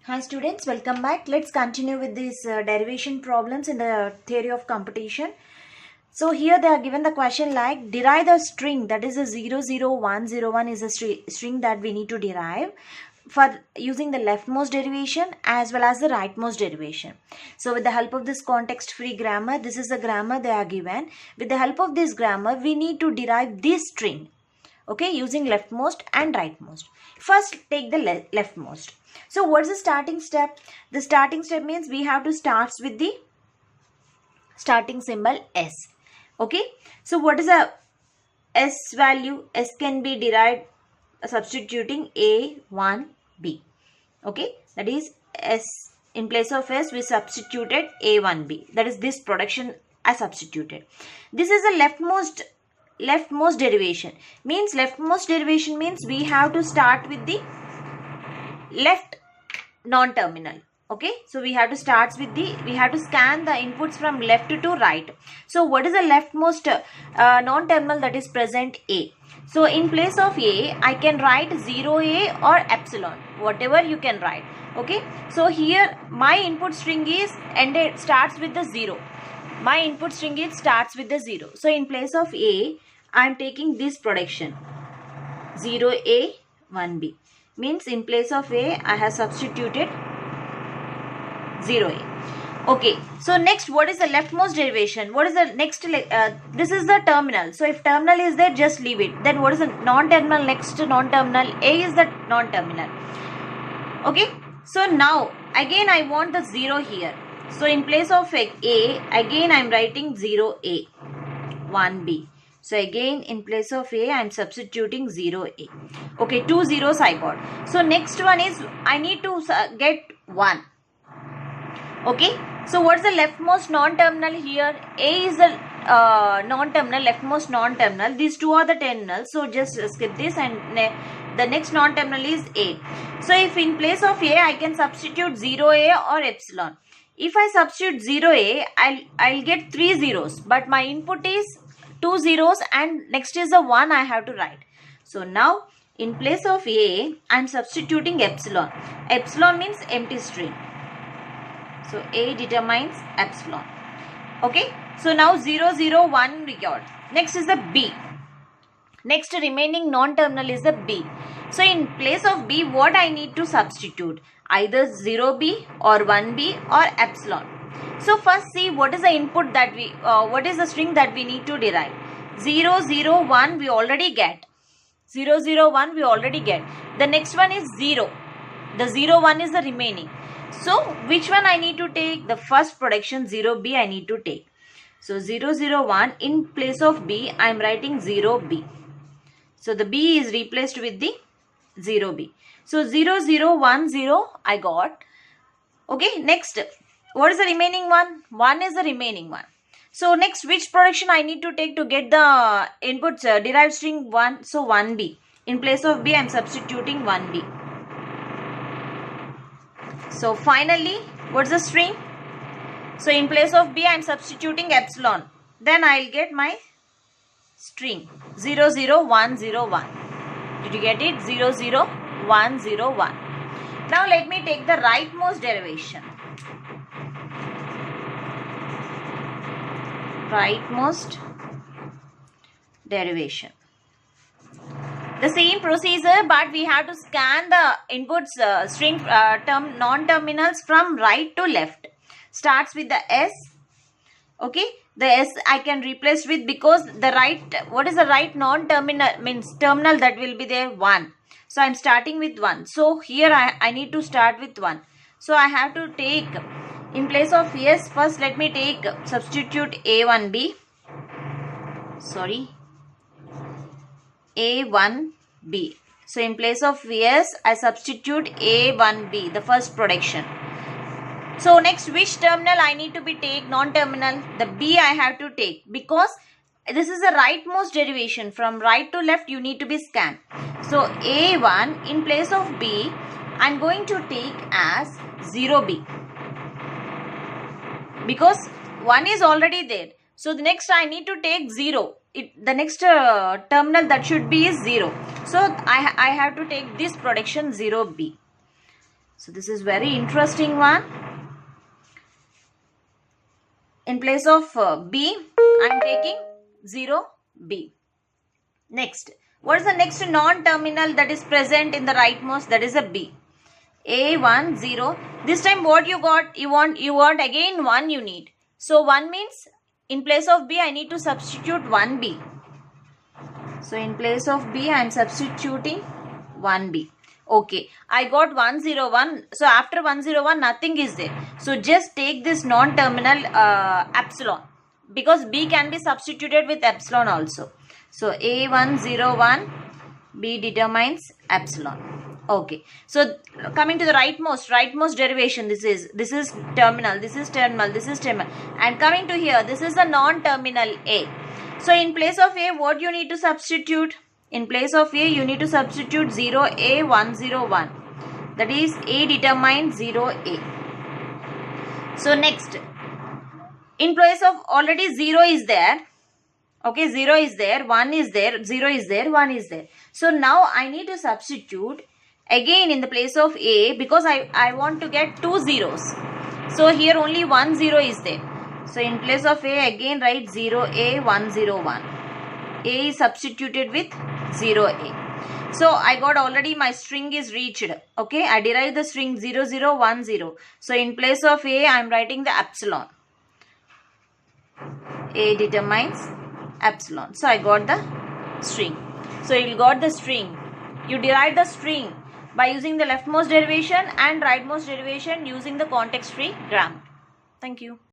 Hi students, welcome back. Let's continue with these derivation problems in the theory of computation. So here they are given the question like derive the string, that is a 00101 is a string that we need to derive for using the leftmost derivation as well as the rightmost derivation. So with the help of this context free grammar, this is the grammar they are given. With the help of this grammar, we need to derive this string, okay, using leftmost and rightmost. First take the leftmost. So what's the starting step? The starting step means we have to start with the starting symbol S. Okay. So what is a S value? S can be derived substituting A1B. Okay. That is S. In place of S we substituted A1B. That is this production I substituted. This is a leftmost derivation. Leftmost derivation means we have to start with the left non-terminal. Okay, so we have to scan the inputs from left to right. So what is the leftmost non-terminal that is present? A. So in place of A, I can write 0A or epsilon, whatever you can write. Okay, so here my input string is starts with the 0. My input string is starts with the 0. So in place of A, I am taking this production 0A 1B. Means in place of A, I have substituted 0A. Okay. So next, what is the leftmost derivation? What is the next? This is the terminal. So if terminal is there, just leave it. Then what is the non-terminal next to non-terminal? A is the non-terminal. Okay. So now, again I want the 0 here. So in place of A, again I am writing 0A, 1B. So again in place of A, I am substituting 0A. Okay, 2 zeros I got. So next one is I need to get 1. Okay, so what's the leftmost non-terminal here? A is the non-terminal, leftmost non-terminal. These two are the terminals. So just skip this and the next non-terminal is A. So if in place of A, I can substitute 0A or epsilon. If I substitute 0A, I'll get 3 zeros. But my input is 2 zeros and next is the 1 I have to write. So now in place of A, I am substituting epsilon. Epsilon means empty string. So A determines epsilon. Okay. So now 0, 0, 1 we got. Next is the B. Next remaining non-terminal is the B. So in place of B, what I need to substitute? Either 0B or 1B or epsilon. So first see what is the input that what is the string that we need to derive. 0, 0, 1 we already get. 0, 0, 1 we already get. The next one is 0. The 0, 1 is the remaining. So which one I need to take? The first production 0B I need to take. So 0, 0, 1 in place of B I am writing 0B. So the B is replaced with the 0B. So 0, 0, 1, 0 I got. Okay, next. What is the remaining one? 1 is the remaining one. So next, which production I need to take to get the inputs derived string 1? So 1B. In place of B, I am substituting 1B. So finally, what's the string? So in place of B, I am substituting epsilon. Then I will get my string 00101. Did you get it? 00101. Now let me take the rightmost derivation. Rightmost derivation. The same procedure, but we have to scan the inputs string non-terminals from right to left. Starts with the S. Okay, the S I can replace with, because the right, what is the right non-terminal means terminal that will be there? 1. So I am starting with 1. So here I need to start with 1. So I have to take, in place of S, first let me take, substitute A1B. Sorry. A1B. So in place of S, I substitute A1B, the first production. So next, which terminal I need to be take? Non-terminal. The B I have to take, because this is a rightmost derivation. From right to left, you need to be scanned. So A1 in place of B, I am going to take as 0B. Because 1 is already there. So the next I need to take 0. The next terminal that should be is 0. So I have to take this production 0B. So this is very interesting one. In place of B, I am taking 0, B. Next, what is the next non-terminal that is present in the rightmost? That is a B. A, 1, 0. This time what you got? You want again 1 you need. So 1 means in place of B, I need to substitute 1B. So in place of B, I am substituting 1B. Okay, I got 101. So after 101, nothing is there. So just take this non-terminal epsilon, because B can be substituted with epsilon also. So A101, B determines epsilon. Okay, so coming to the rightmost derivation, this is terminal, this is terminal, this is terminal, and coming to here, this is the non-terminal A. So in place of A, what you need to substitute? In place of A, you need to substitute 0A101. That is A determines 0A. So next, in place of already 0 is there. Okay, 0 is there, 1 is there, 0 is there, 1 is there. So now I need to substitute again in the place of A, because I want to get 2 zeros. So here only 1 0 is there. So in place of A, again write 0A101. A is substituted with 0A. So I got already my string is reached. Okay, I derived the string 0010. So in place of A, I am writing the epsilon. A determines epsilon. So I got the string. So you got the string. You derive the string by using the leftmost derivation and rightmost derivation using the context free grammar. Thank you.